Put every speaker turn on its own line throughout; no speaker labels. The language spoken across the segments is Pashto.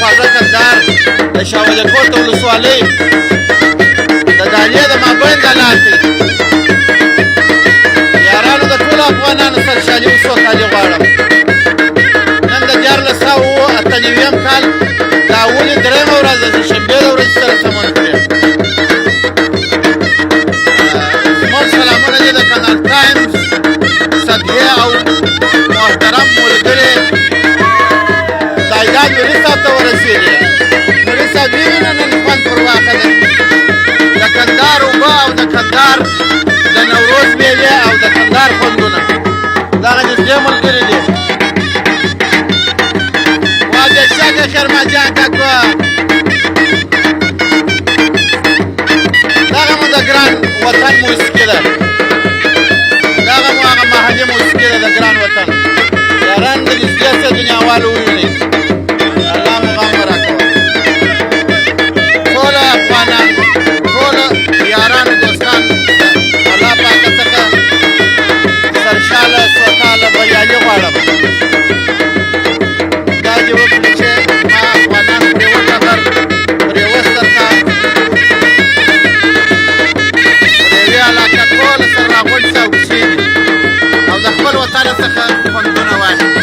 دروازه کندهار د شاه ولي کوټ ولسوالۍ د دالې د مابین د لار کې یارانو د ټولو افغانانو سرشالي وسوکالي غواړم. نن د 1498 کال د اولې درېیمه ورځ د شنبې د ورځې سره سمون کړې. زموږ سلامونه دي د کانال ټایمز صدیې او محترم ملګري دایداد نوري صاحب ته ورسېدې. نوري صاحب وینه نن خوند پر واخلې د کندهار اوبه او د کندهار د نوروز میوې او د کندهار خوندونه دغه نږدې ملګري دي. وا بېشکه خرمجان کاکو دغه مو د ګران وطن موسیقي ده، دغه مو هغه محلي موسیقي ده د ګران وطن. یاران د نږدې څه دنیاوالو ووینئ، الله مو غم راکوه. ټوله افغانان ټوله یارانو دوستان الله پاکه څخه سرشاله سوکاله بریالي غواړم. دا دې وکړي چې ما افغانان پر یوه ټغر پر یوه سترخه پر یوې علاقه ټوله سره راغونډ سي او کښېني او د خپل وطن څخه خوندونه واخلي.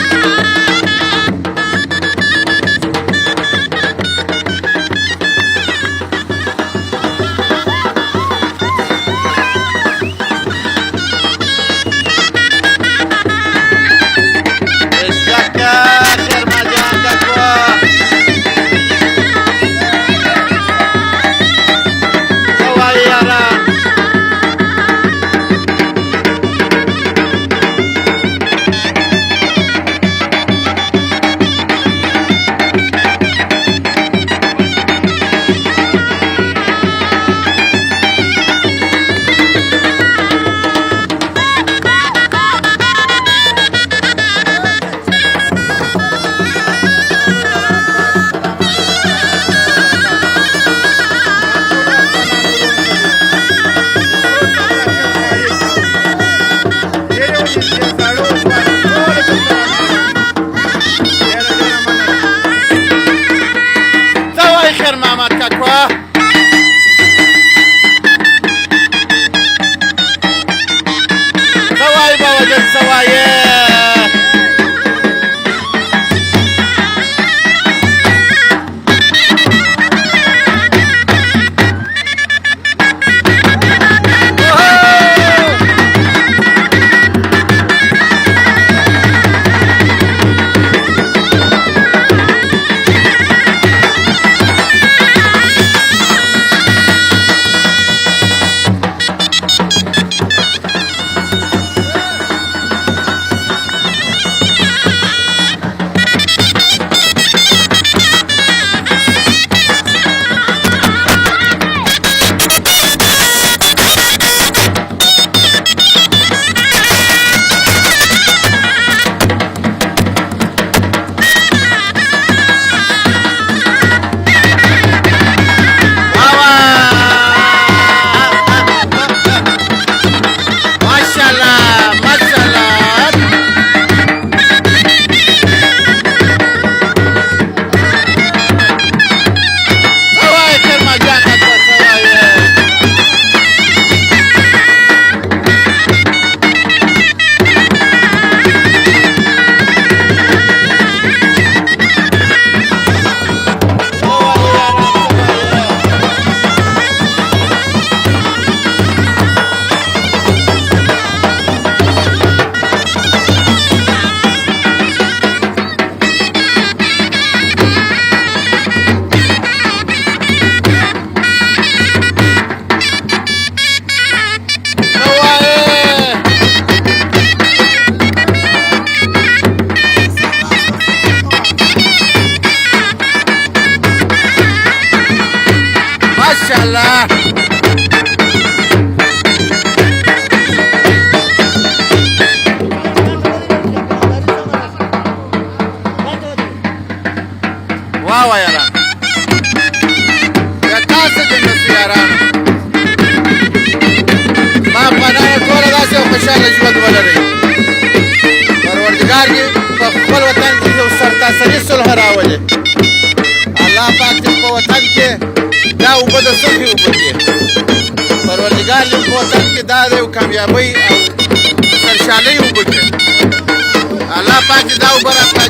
ماشاءالله واو یاران یا تاسو د نسو یاران ما افغانانو ټوله داسې یو خوشحاله ژوند ولرئ. پروردګار دې په خپل وطن کې یو سرتاسري صلح راولي اوبه د څوکې اوبه دي پروردګار دې په وطن کې دا د یو کامیابۍ او سرشالۍ اوبه کړي الله پاک دې دا اوبه راته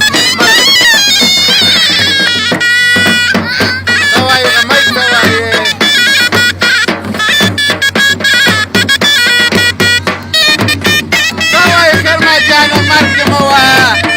ته وایې غمی ته وایې ته وایې کرمه جانه مرګ دې مه وایه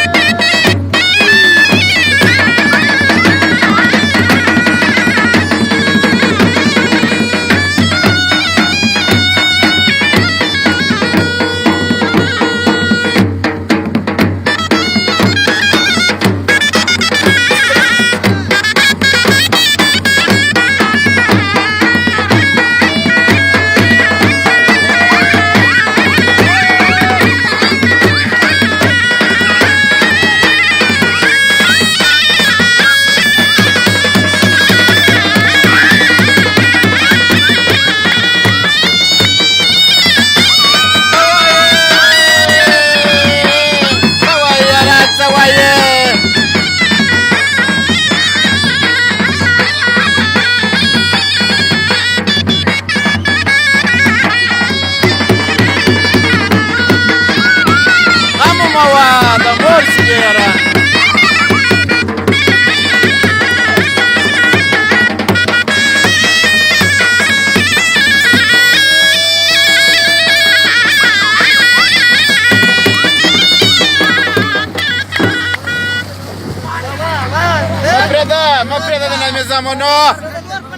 مه پرېږده د نظمي زامنو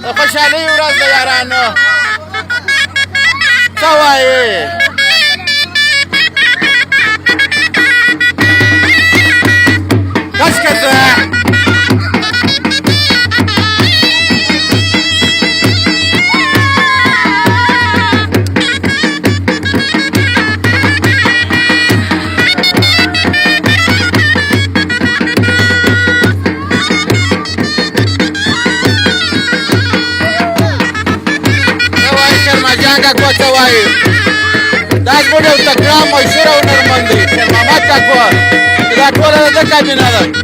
د خوشحالۍ ورځ د یارانو څه وایې کش که ته کاکو څه وایي دا زموږ یو تکړه مشهور او هنرمند دی خیر محمد کاکو چې دا ټوله د ده کابینه ده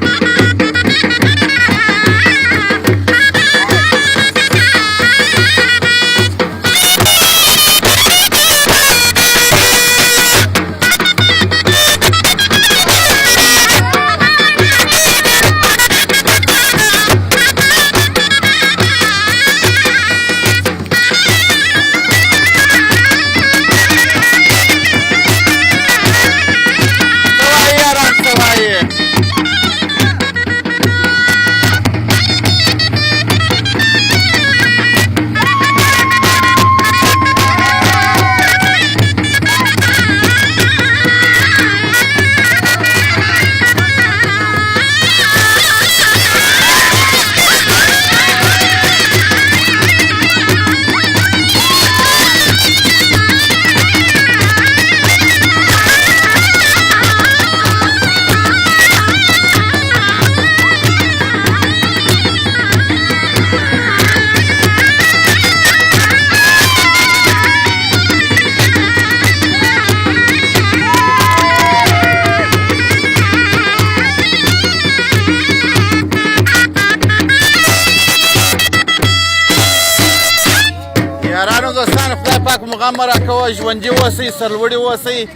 دوستان خدای پاک مغم راکوه ژوندي اوسئ سرلوړي اوسئ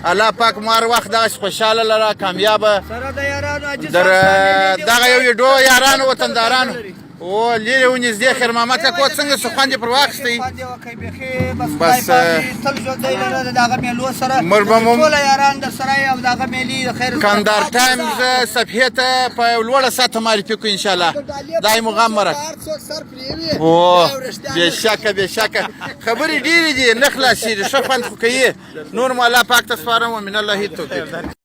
الله پاک مار وخت دغسې خوشحاله لره کامیابه دغه یو ویډیو یارانو وطندارانو او لرې ونږدې خیر محمد کاکو څنګه څه خوند یې پر واخیستی بس موږ به کندهار ټایمز صفحې ته په یو لوړه سطحه معرفي کړو انشاءالله دا یې مغم راکړه او بېشکه بېشکه خبرې ډېرې دي نه خلاصېږي ښه خوند خو کوي نور مو الله پاک ته سپارم ومن الله التوفیق